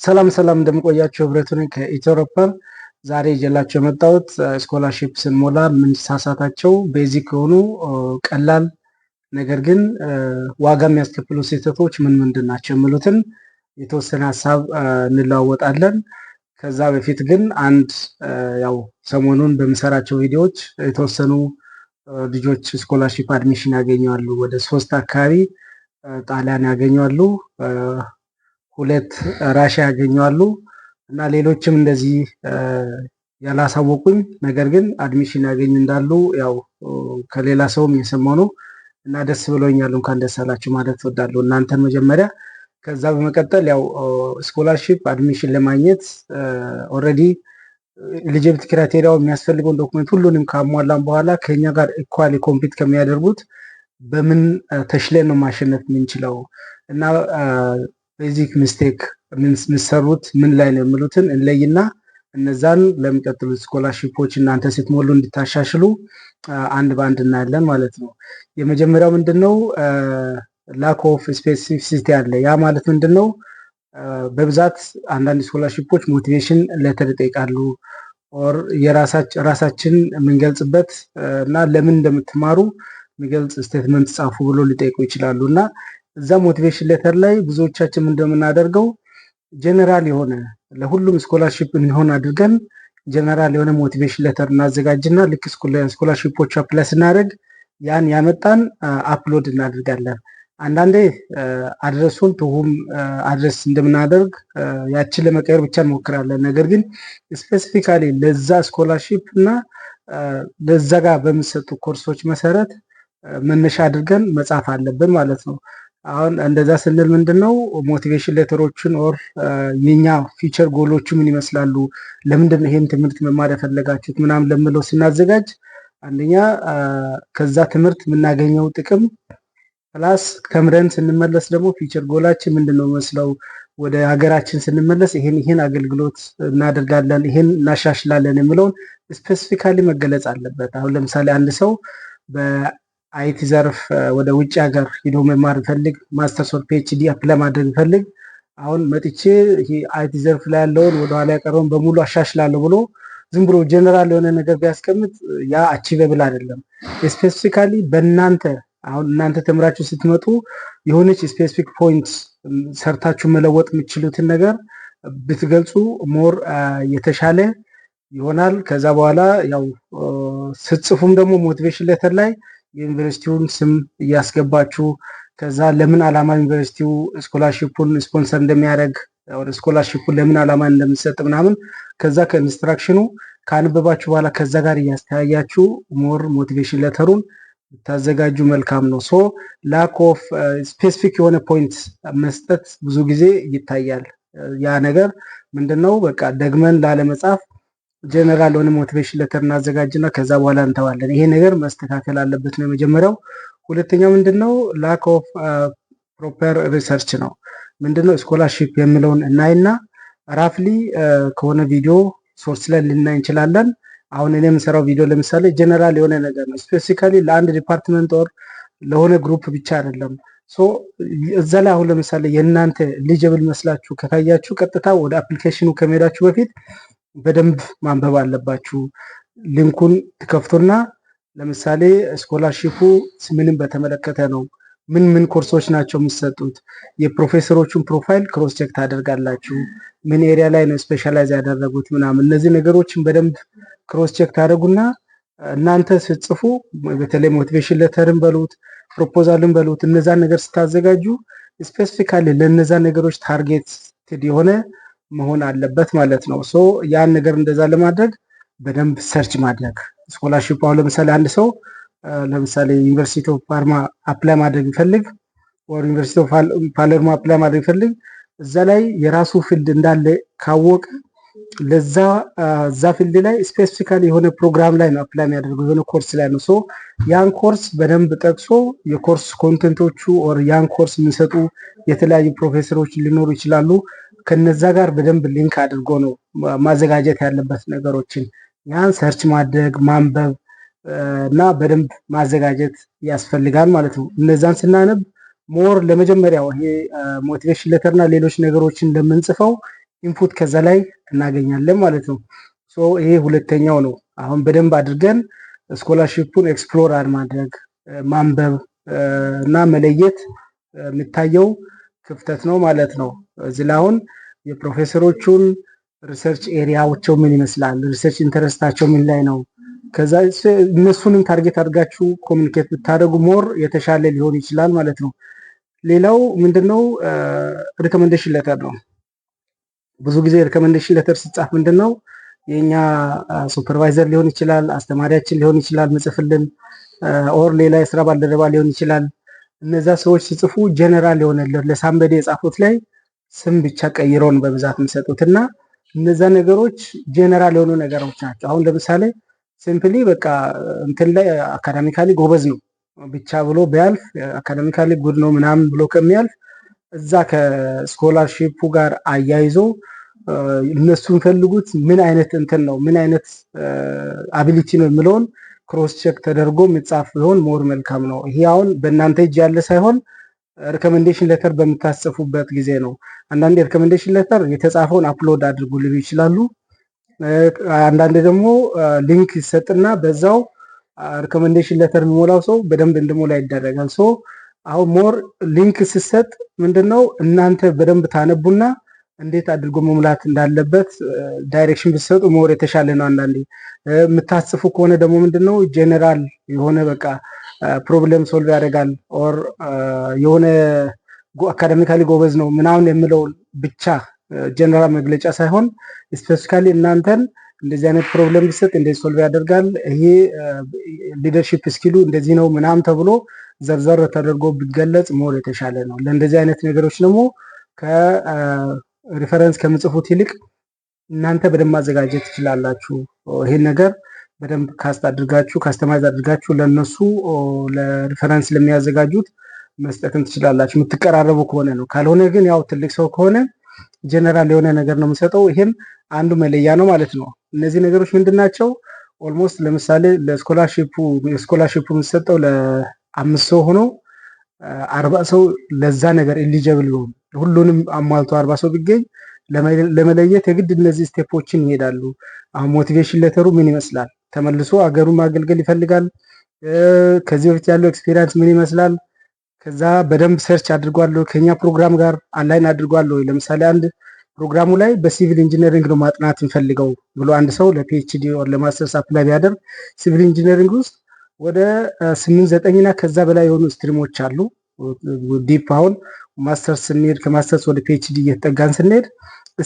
ሰላም ሰላም እንደምቆያችሁ ህብረቱ ነኝ ከኢትዮሮፐር። ዛሬ ይዤላችሁ የመጣሁት ስኮላርሺፕ ስንሞላ የምንሳሳታቸው ቤዚክ የሆኑ ቀላል ነገር ግን ዋጋ የሚያስከፍሉ ስህተቶች ምን ምንድን ናቸው የሚሉትን የተወሰነ ሀሳብ እንለዋወጣለን። ከዛ በፊት ግን ያው ሰሞኑን በምሰራቸው ቪዲዮዎች የተወሰኑ ልጆች ስኮላርሺፕ አድሚሽን ያገኘዋሉ። ወደ 3 አካባቢ ጣሊያን ያገኘዋሉ፣ 2 ራሽያ ያገኘዋሉ እና ሌሎችም እንደዚህ ያላሳወቁኝ ነገር ግን አድሚሽን ያገኙ እንዳሉ ያው ከሌላ ሰውም የሰማው ነው እና ደስ ብሎኛል። እንኳን ደስ አላችሁ ማለት እወዳለሁ እናንተን መጀመሪያ። ከዛ በመቀጠል ያው ስኮላርሺፕ አድሚሽን ለማግኘት ኦልሬዲ ኤሊጂቢሊቲ ክራይቴሪያው የሚያስፈልገውን ዶክመንት ሁሉንም ካሟላን በኋላ ከኛ ጋር ኢኳሊ ኮምፒት ከሚያደርጉት በምን ተሽለን ነው ማሸነፍ የምንችለው እና ቤዚክ ሚስቴክ የምትሰሩት ምን ላይ ነው የሚሉትን እንለይና እነዛን ለሚቀጥሉት ስኮላርሺፖች እናንተ ስትሞሉ እንድታሻሽሉ አንድ በአንድ እናያለን ማለት ነው። የመጀመሪያው ምንድነው? ላክ ኦፍ ስፔሲፊሲቲ አለ። ያ ማለት ምንድነው? በብዛት አንዳንድ ስኮላርሺፖች ሞቲቬሽን ሌተር ይጠይቃሉ ኦር የራሳችን የምንገልጽበት እና ለምን እንደምትማሩ የሚገልጽ ስቴትመንት ጻፉ ብሎ ሊጠይቁ ይችላሉ እና እዛ ሞቲቬሽን ሌተር ላይ ብዙዎቻችን እንደምናደርገው ጀነራል የሆነ ለሁሉም ስኮላርሺፕ የሚሆን አድርገን ጀነራል የሆነ ሞቲቬሽን ሌተር እናዘጋጅና ልክ ስኮላርሺፖቹ አፕላይ ስናደርግ ያን ያመጣን አፕሎድ እናደርጋለን። አንዳንዴ አድረሱን ትሁም አድረስ እንደምናደርግ ያችን ለመቀየር ብቻ እንሞክራለን። ነገር ግን ስፔሲፊካሊ ለዛ ስኮላርሺፕ እና ለዛ ጋር በሚሰጡ ኮርሶች መሰረት መነሻ አድርገን መጻፍ አለብን ማለት ነው። አሁን እንደዛ ስንል ምንድነው ሞቲቬሽን ሌተሮችን ኦር የኛ ፊቸር ጎሎቹ ምን ይመስላሉ፣ ለምንድን ነው ይሄን ትምህርት መማር የፈለጋችሁት ምናምን ለምለው ስናዘጋጅ አንደኛ ከዛ ትምህርት የምናገኘው ጥቅም ፕላስ ተምረን ስንመለስ ደግሞ ፊቸር ጎላችን ምንድነው መስለው ወደ ሀገራችን ስንመለስ ይሄን አገልግሎት እናደርጋለን፣ ይሄን እናሻሽላለን የሚለውን ስፔሲፊካሊ መገለጽ አለበት። አሁን ለምሳሌ አንድ ሰው በአይቲ ዘርፍ ወደ ውጭ ሀገር ሄዶ መማር ፈልግ ማስተርስ ኦር ፒኤችዲ አፕላይ ማድረግ ፈልግ አሁን መጥቼ ይሄ አይቲ ዘርፍ ላይ ያለውን ወደ ኋላ ያቀረውን በሙሉ አሻሽላለሁ ብሎ ዝም ብሎ ጀነራል የሆነ ነገር ቢያስቀምጥ ያ አቺቬብል አይደለም። ስፔሲፊካሊ በእናንተ አሁን እናንተ ተምራችሁ ስትመጡ የሆነች ስፔሲፊክ ፖይንት ሰርታችሁ መለወጥ የምትችሉትን ነገር ብትገልጹ ሞር የተሻለ ይሆናል። ከዛ በኋላ ያው ስትጽፉም ደግሞ ሞቲቬሽን ሌተር ላይ የዩኒቨርሲቲውን ስም እያስገባችሁ ከዛ ለምን ዓላማ ዩኒቨርሲቲው ስኮላርሺፑን ስፖንሰር እንደሚያደርግ ወደ ስኮላርሺፑን ለምን ዓላማ እንደምትሰጥ ምናምን ከዛ ከኢንስትራክሽኑ ካነበባችሁ በኋላ ከዛ ጋር እያስተያያችሁ ሞር ሞቲቬሽን ሌተሩን ታዘጋጁ መልካም ነው። ሶ ላክ ኦፍ ስፔሲፊክ የሆነ ፖይንት መስጠት ብዙ ጊዜ ይታያል። ያ ነገር ምንድነው? በቃ ደግመን ላለመጻፍ ጀነራል የሆነ ሞቲቬሽን ሌተር እናዘጋጅና ከዛ በኋላ እንተዋለን። ይሄ ነገር መስተካከል አለበት ነው የመጀመሪያው። ሁለተኛው ምንድነው? ላክ ኦፍ ፕሮፐር ሪሰርች ነው። ምንድነው? ስኮላርሺፕ የሚለውን እናይና ራፍሊ ከሆነ ቪዲዮ ሶርስ ላይ ልናይ እንችላለን። አሁን እኔ የምሰራው ቪዲዮ ለምሳሌ ጀነራል የሆነ ነገር ነው። ስፔሲፊካሊ ለአንድ ዲፓርትመንት ኦር ለሆነ ግሩፕ ብቻ አይደለም። ሶ እዛ ላይ አሁን ለምሳሌ የእናንተ ኤሊጂብል መስላችሁ ከታያችሁ ቀጥታ ወደ አፕሊኬሽኑ ከመሄዳችሁ በፊት በደንብ ማንበብ አለባችሁ። ሊንኩን ትከፍቱና ለምሳሌ ስኮላርሺፑ ምንም በተመለከተ ነው፣ ምን ኮርሶች ናቸው የሚሰጡት፣ የፕሮፌሰሮቹን ፕሮፋይል ክሮስ ቼክ ታደርጋላችሁ፣ ምን ኤሪያ ላይ ነው ስፔሻላይዝ ያደረጉት ምናምን እነዚህ ነገሮችን በደንብ ክሮስ ቼክ ታደርጉና እናንተ ስትጽፉ በተለይ ሞቲቬሽን ሌተርን በሉት ፕሮፖዛልን በሉት እነዛን ነገር ስታዘጋጁ ስፔሲፊካሊ ለነዛ ነገሮች ታርጌትድ የሆነ መሆን አለበት ማለት ነው። ሶ ያን ነገር እንደዛ ለማድረግ በደንብ ሰርች ማድረግ ስኮላርሺፕ አሁን ለምሳሌ አንድ ሰው ለምሳሌ ዩኒቨርሲቲ ኦፍ ፓርማ አፕላይ ማድረግ ይፈልግ ወር ዩኒቨርሲቲ ኦፍ ፓለርሞ አፕላይ ማድረግ ይፈልግ እዛ ላይ የራሱ ፊልድ እንዳለ ካወቀ ለዛ ፊልድ ላይ ስፔሲፊካሊ የሆነ ፕሮግራም ላይ ነው አፕላይ የሚያደርገው የሆነ ኮርስ ላይ ነው። ሶ ያን ኮርስ በደንብ ጠቅሶ የኮርስ ኮንቴንቶቹ ኦር ያን ኮርስ የሚሰጡ የተለያዩ ፕሮፌሰሮች ሊኖሩ ይችላሉ። ከነዛ ጋር በደንብ ሊንክ አድርጎ ነው ማዘጋጀት ያለበት ነገሮችን ያን ሰርች ማድረግ ማንበብ እና በደንብ ማዘጋጀት ያስፈልጋል ማለት ነው። እነዛን ስናነብ ሞር ለመጀመሪያው ይሄ ሞቲቬሽን ሌተር እና ሌሎች ነገሮችን እንደምንጽፈው ኢንፑት ከዛ ላይ እናገኛለን ማለት ነው። ሶ ይሄ ሁለተኛው ነው። አሁን በደንብ አድርገን ስኮላርሺፑን ኤክስፕሎር ማድረግ ማንበብ እና መለየት የሚታየው ክፍተት ነው ማለት ነው። እዚህ ላይ አሁን የፕሮፌሰሮቹን ሪሰርች ኤሪያዎቸው ምን ይመስላል፣ ሪሰርች ኢንተረስታቸው ምን ላይ ነው፣ ከዛ እነሱንም ታርጌት አድርጋችሁ ኮሚኒኬት ብታደርጉ ሞር የተሻለ ሊሆን ይችላል ማለት ነው። ሌላው ምንድነው ሪኮሜንዴሽን ሌተር ነው። ብዙ ጊዜ ሪኮሜንዴሽን ሌተር ሲጻፍ ምንድነው የኛ ሱፐርቫይዘር ሊሆን ይችላል፣ አስተማሪያችን ሊሆን ይችላል ምጽፍልን፣ ኦር ሌላ የስራ ባልደረባ ሊሆን ይችላል። እነዛ ሰዎች ሲጽፉ ጀነራል የሆነ ለሳምበዴ የጻፉት ላይ ስም ብቻ ቀይረውን በብዛት የሚሰጡትና እነዛ ነገሮች ጀነራል የሆኑ ነገሮች ናቸው። አሁን ለምሳሌ ሲምፕሊ በቃ እንትን ላይ አካዳሚካሊ ጎበዝ ነው ብቻ ብሎ ቢያልፍ አካዳሚካሊ ጉድ ነው ምናምን ብሎ ከሚያልፍ እዛ ከስኮላርሺፑ ጋር አያይዞ እነሱ የሚፈልጉት ምን አይነት እንትን ነው ምን አይነት አቢሊቲ ነው የሚለውን ክሮስ ቼክ ተደርጎ የሚጻፍ ቢሆን ሞር መልካም ነው። ይሄ አሁን በእናንተ እጅ ያለ ሳይሆን ሪኮሜንዴሽን ሌተር በምታጽፉበት ጊዜ ነው። አንዳንዴ ሪኮሜንዴሽን ሌተር የተጻፈውን አፕሎድ አድርጉ ሊሉ ይችላሉ። አንዳንዴ ደግሞ ሊንክ ይሰጥና በዛው ሪኮሜንዴሽን ሌተር የሚሞላው ሰው በደንብ እንዲሞላ ይደረጋል። ሶ አሁን ሞር ሊንክ ሲሰጥ ምንድነው እናንተ በደንብ ታነቡና እንዴት አድርጎ መሙላት እንዳለበት ዳይሬክሽን ቢሰጡ ሞር የተሻለ ነው። አንዳንዴ የምታጽፉ ከሆነ ደግሞ ምንድነው ጀነራል የሆነ በቃ ፕሮብለም ሶልቭ ያደርጋል ኦር የሆነ አካዳሚካሊ ጎበዝ ነው ምናምን የሚለው ብቻ ጀነራል መግለጫ ሳይሆን ስፔሲፊካሊ እናንተን እንደዚህ አይነት ፕሮብለም ቢሰጥ እንደዚህ ሶልቭ ያደርጋል፣ ይሄ ሊደርሺፕ ስኪሉ እንደዚህ ነው ምናምን ተብሎ ዘርዘር ተደርጎ ቢገለጽ ሞር የተሻለ ነው። ለእንደዚህ አይነት ነገሮች ደግሞ ከሪፈረንስ ከምጽፉት ይልቅ እናንተ በደንብ ማዘጋጀት ትችላላችሁ። ይሄን ነገር በደንብ ካስት አድርጋችሁ ካስተማይዝ አድርጋችሁ ለነሱ ለሪፈረንስ ለሚያዘጋጁት መስጠትም ትችላላችሁ የምትቀራረቡ ከሆነ ነው። ካልሆነ ግን ያው ትልቅ ሰው ከሆነ ጀነራል የሆነ ነገር ነው የምሰጠው። ይሄም አንዱ መለያ ነው ማለት ነው። እነዚህ ነገሮች ምንድናቸው? ኦልሞስት ለምሳሌ ለስኮላርሺፑ የሚሰጠው ለ5 ሰው ሆኖ 40 ሰው ለዛ ነገር ኤሊጂብል ነው። ሁሉንም አሟልቶ 40 ሰው ቢገኝ ለመለየት የግድ እነዚህ ስቴፖችን ይሄዳሉ። አሁን ሞቲቬሽን ሌተሩ ምን ይመስላል? ተመልሶ አገሩን ማገልገል ይፈልጋል። ከዚህ በፊት ያለው ኤክስፒሪየንስ ምን ይመስላል? ከዛ በደንብ ሰርች አድርጓለሁ ከኛ ፕሮግራም ጋር አላይን አድርጓለሁ። ለምሳሌ አንድ ፕሮግራሙ ላይ በሲቪል ኢንጂነሪንግ ነው ማጥናት እንፈልገው ብሎ አንድ ሰው ለፒኤችዲ ኦር ለማስተርስ አፕላይ ቢያደርግ ሲቪል ኢንጂነሪንግ ውስጥ ወደ 8-9 እና ከዛ በላይ የሆኑ ስትሪሞች አሉ። ዲፕ አሁን ማስተርስ ስንሄድ ከማስተርስ ወደ ፒኤችዲ እየተጠጋን ስንሄድ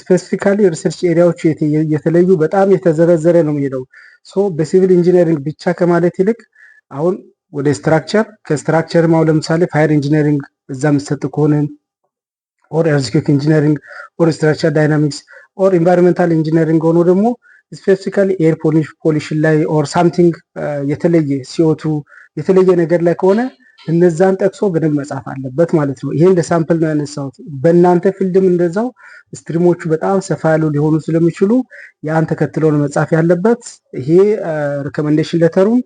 ስፔሲፊካሊ ሪሰርች ኤሪያዎች የተለዩ በጣም የተዘረዘረ ነው የሚሄደው። ሶ በሲቪል ኢንጂነሪንግ ብቻ ከማለት ይልቅ አሁን ወደ ስትራክቸር ከስትራክቸር ማው ለምሳሌ ፋየር ኢንጂነሪንግ እዛ የሚሰጥ ከሆነ ኦር ኤርዝኩዌክ ኢንጂነሪንግ ኦር ስትራክቸር ዳይናሚክስ ኦር ኢንቫይሮንሜንታል ኢንጂነሪንግ ሆኖ ደግሞ ስፔሲፊካሊ ኤር ፖሊሽን ላይ ኦር ሳምቲንግ የተለየ ሲኦቱ የተለየ ነገር ላይ ከሆነ እነዛን ጠቅሶ በደንብ መጻፍ አለበት ማለት ነው። ይሄን ለሳምፕል ነው ያነሳሁት። በእናንተ ፊልድም እንደዛው ስትሪሞቹ በጣም ሰፋ ያሉ ሊሆኑ ስለሚችሉ ያን ተከትሎ ነው መጻፍ ያለበት። ይሄ ሪኮሜንዴሽን ሌተሩን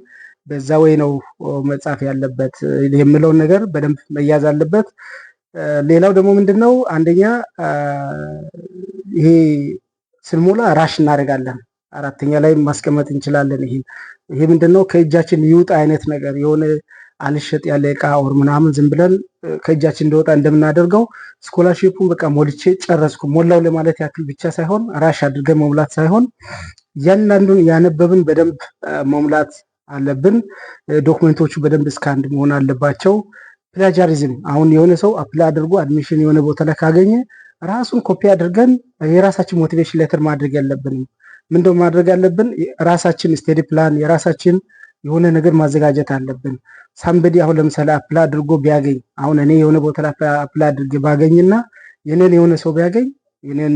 በዛ ወይ ነው መጻፍ ያለበት የሚለውን ነገር በደንብ መያዝ አለበት። ሌላው ደግሞ ምንድነው አንደኛ ይሄ ስንሞላ ራሽ እናደርጋለን። አራተኛ ላይ ማስቀመጥ እንችላለን። ይሄ ምንድነው ከእጃችን ይውጣ አይነት ነገር የሆነ አልሸጥ ያለ እቃ ኦር ምናምን ዝም ብለን ከእጃችን እንደወጣ እንደምናደርገው ስኮላርሺፑን በቃ ሞልቼ ጨረስኩ ሞላው ለማለት ያክል ብቻ ሳይሆን ራሽ አድርገን መሙላት ሳይሆን ያንዳንዱን ያነበብን በደንብ መሙላት አለብን። ዶክመንቶቹ በደንብ ስካንድ መሆን አለባቸው። ፕላጃሪዝም አሁን የሆነ ሰው አፕላይ አድርጎ አድሚሽን የሆነ ቦታ ላይ ካገኘ ራሱን ኮፒ አድርገን የራሳችን ሞቲቬሽን ሌተር ማድረግ ያለብን ምንድነው ማድረግ ያለብን? ራሳችን ስቴዲ ፕላን የራሳችን የሆነ ነገር ማዘጋጀት አለብን። ሳምበዲ አሁን ለምሳሌ አፕላይ አድርጎ ቢያገኝ አሁን እኔ የሆነ ቦታ ላይ አፕላይ አድርጌ ባገኝና የኔን የሆነ ሰው ቢያገኝ የኔን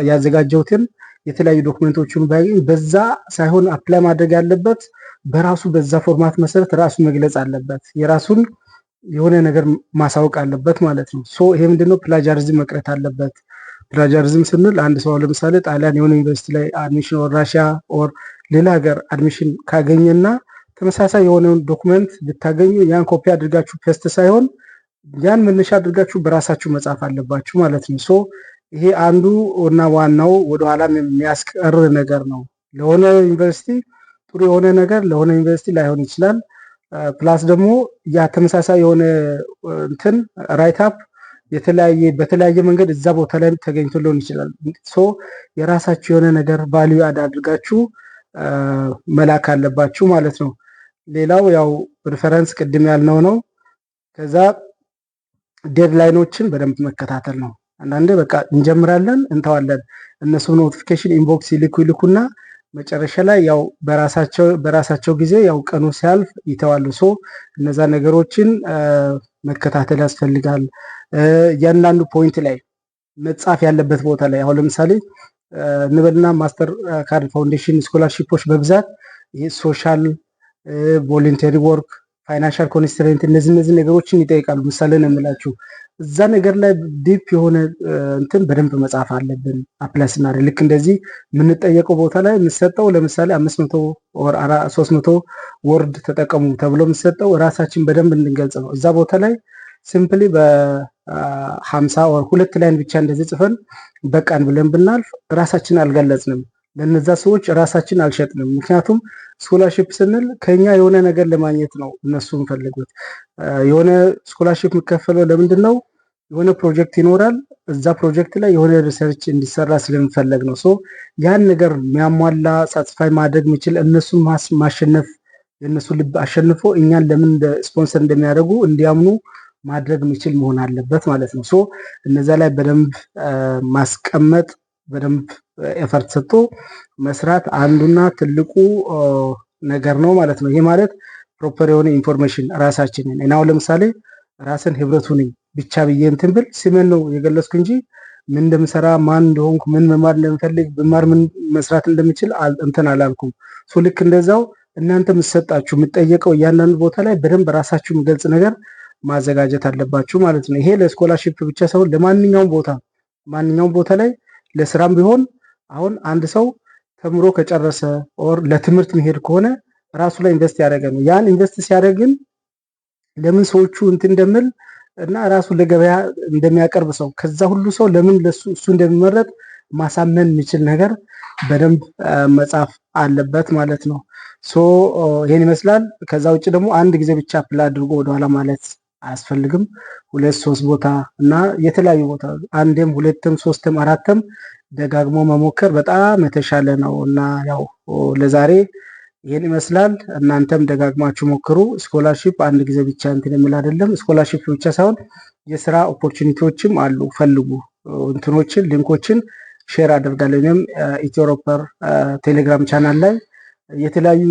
ያዘጋጀሁትን የተለያዩ ዶክመንቶችን ቢያገኝ በዛ ሳይሆን አፕላይ ማድረግ ያለበት በራሱ በዛ ፎርማት መሰረት ራሱ መግለጽ አለበት። የራሱን የሆነ ነገር ማሳወቅ አለበት ማለት ነው። ሶ ይሄ ምንድነው ፕላጃሪዝም መቅረት አለበት። ፕላጃሪዝም ስንል አንድ ሰው ለምሳሌ ጣሊያን የሆነ ዩኒቨርሲቲ ላይ አድሚሽን ኦር ራሽያ ኦር ሌላ ሀገር አድሚሽን ካገኘና ተመሳሳይ የሆነውን ዶክመንት ብታገኙ ያን ኮፒ አድርጋችሁ ፔስት ሳይሆን ያን መነሻ አድርጋችሁ በራሳችሁ መጻፍ አለባችሁ ማለት ነው። ሶ ይሄ አንዱ እና ዋናው ወደኋላም የሚያስቀር ነገር ነው። ለሆነ ዩኒቨርሲቲ ጥሩ የሆነ ነገር ለሆነ ዩኒቨርሲቲ ላይሆን ይችላል። ፕላስ ደግሞ ያ ተመሳሳይ የሆነ እንትን ራይት አፕ በተለያየ መንገድ እዛ ቦታ ላይ ተገኝቶ ሊሆን ይችላል። ሶ የራሳችሁ የሆነ ነገር ቫልዩ አድ አድርጋችሁ መላክ አለባችሁ ማለት ነው። ሌላው ያው ሪፈረንስ ቅድም ያልነው ነው። ከዛ ዴድላይኖችን በደንብ መከታተል ነው። አንዳንዴ በቃ እንጀምራለን እንተዋለን። እነሱ ኖቲፊኬሽን ኢንቦክስ ይልኩና መጨረሻ ላይ ያው በራሳቸው ጊዜ ያው ቀኑ ሲያልፍ ይተዋሉ። ሶ እነዛ ነገሮችን መከታተል ያስፈልጋል። እያንዳንዱ ፖይንት ላይ መጻፍ ያለበት ቦታ ላይ አሁን ለምሳሌ እንበልና ማስተር ካርድ ፋውንዴሽን ስኮላርሺፖች በብዛት ይሄ ሶሻል ቮለንተሪ ወርክ ፋይናንሻል ኮንስትሬንት እነዚህ ነገሮችን ይጠይቃሉ። ምሳሌ ነው የምላችሁ። እዛ ነገር ላይ ዲፕ የሆነ እንትን በደንብ መጻፍ አለብን። አፕላይ ስናደርግ ልክ እንደዚህ የምንጠየቀው ቦታ ላይ የምሰጠው ለምሳሌ 500 ወር 300 ወርድ ተጠቀሙ ተብሎ የምሰጠው ራሳችን በደንብ እንድንገልጽ ነው። እዛ ቦታ ላይ ሲምፕሊ በ50 ወር 2 ላይን ብቻ እንደዚህ ጽፈን በቃን ብለን ብናልፍ ራሳችን አልገለጽንም። ለነዛ ሰዎች ራሳችን አልሸጥንም። ምክንያቱም ስኮላርሺፕ ስንል ከኛ የሆነ ነገር ለማግኘት ነው እነሱ የሚፈልጉት። የሆነ ስኮላርሺፕ የሚከፈለው ለምንድን ነው? የሆነ ፕሮጀክት ይኖራል። እዛ ፕሮጀክት ላይ የሆነ ሪሰርች እንዲሰራ ስለሚፈለግ ነው። ሶ ያን ነገር የሚያሟላ ሳትስፋይ ማድረግ የሚችል እነሱን ማሸነፍ የእነሱ ልብ አሸንፎ እኛን ለምን ስፖንሰር እንደሚያደርጉ እንዲያምኑ ማድረግ የሚችል መሆን አለበት ማለት ነው። ሶ እነዛ ላይ በደንብ ማስቀመጥ በደንብ ኤፈርት ሰጥቶ መስራት አንዱና ትልቁ ነገር ነው ማለት ነው። ይሄ ማለት ፕሮፐር የሆነ ኢንፎርሜሽን ራሳችንን እናው ለምሳሌ ራስን ህብረቱ ነኝ ብቻ ብዬ እንትን ብል ስሜን ነው የገለጽኩ እንጂ ምን እንደምሰራ ማን እንደሆንኩ ምን መማር እንደምፈልግ ብማር ምን መስራት እንደምችል እንትን አላልኩም። ሶ ልክ እንደዛው እናንተ የምትሰጣችሁ የምትጠየቀው እያንዳንዱ ቦታ ላይ በደንብ ራሳችሁ የሚገልጽ ነገር ማዘጋጀት አለባችሁ ማለት ነው። ይሄ ለስኮላርሺፕ ብቻ ሳይሆን ለማንኛውም ቦታ ላይ ለስራም ቢሆን አሁን አንድ ሰው ተምሮ ከጨረሰ ኦር ለትምህርት መሄድ ከሆነ ራሱ ላይ ኢንቨስት ያደረገ ነው። ያን ኢንቨስት ሲያደርግን ለምን ሰዎቹ እንትን እንደምል እና ራሱ ለገበያ እንደሚያቀርብ ሰው ከዛ ሁሉ ሰው ለምን እሱ እንደሚመረጥ ማሳመን የሚችል ነገር በደንብ መጻፍ አለበት ማለት ነው። ሶ ይሄን ይመስላል። ከዛ ውጭ ደግሞ አንድ ጊዜ ብቻ አፕላይ አድርጎ ወደኋላ ማለት አያስፈልግም። 2-3 ቦታ እና የተለያዩ ቦታ አንዴም 2ም 3ም 4ም ደጋግሞ መሞከር በጣም የተሻለ ነው እና ያው ለዛሬ ይሄን ይመስላል። እናንተም ደጋግማችሁ ሞክሩ። ስኮላርሺፕ አንድ ጊዜ ብቻ እንትን የሚል አይደለም። ስኮላርሺፕ ብቻ ሳይሆን የስራ ኦፖርቹኒቲዎችም አሉ። ፈልጉ። እንትኖችን ሊንኮችን ሼር አደርጋለሁ። እኔም ኢትዮሮፐር ቴሌግራም ቻናል ላይ የተለያዩ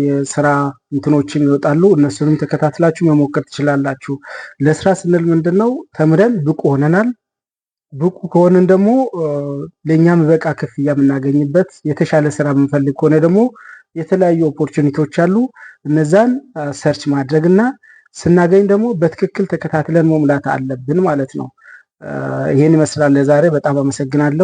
የስራ እንትኖችን ይወጣሉ። እነሱንም ተከታትላችሁ መሞከር ትችላላችሁ። ለስራ ስንል ምንድነው ተምረን ብቁ ሆነናል። ብቁ ከሆነን ደግሞ ለኛም በቃ ክፍያ የምናገኝበት የተሻለ ስራ የምንፈልግ ከሆነ ደግሞ የተለያዩ ኦፖርቹኒቲዎች አሉ። እነዛን ሰርች ማድረግና ስናገኝ ደግሞ በትክክል ተከታትለን መሙላት አለብን ማለት ነው። ይሄን ይመስላል ለዛሬ። በጣም አመሰግናለሁ።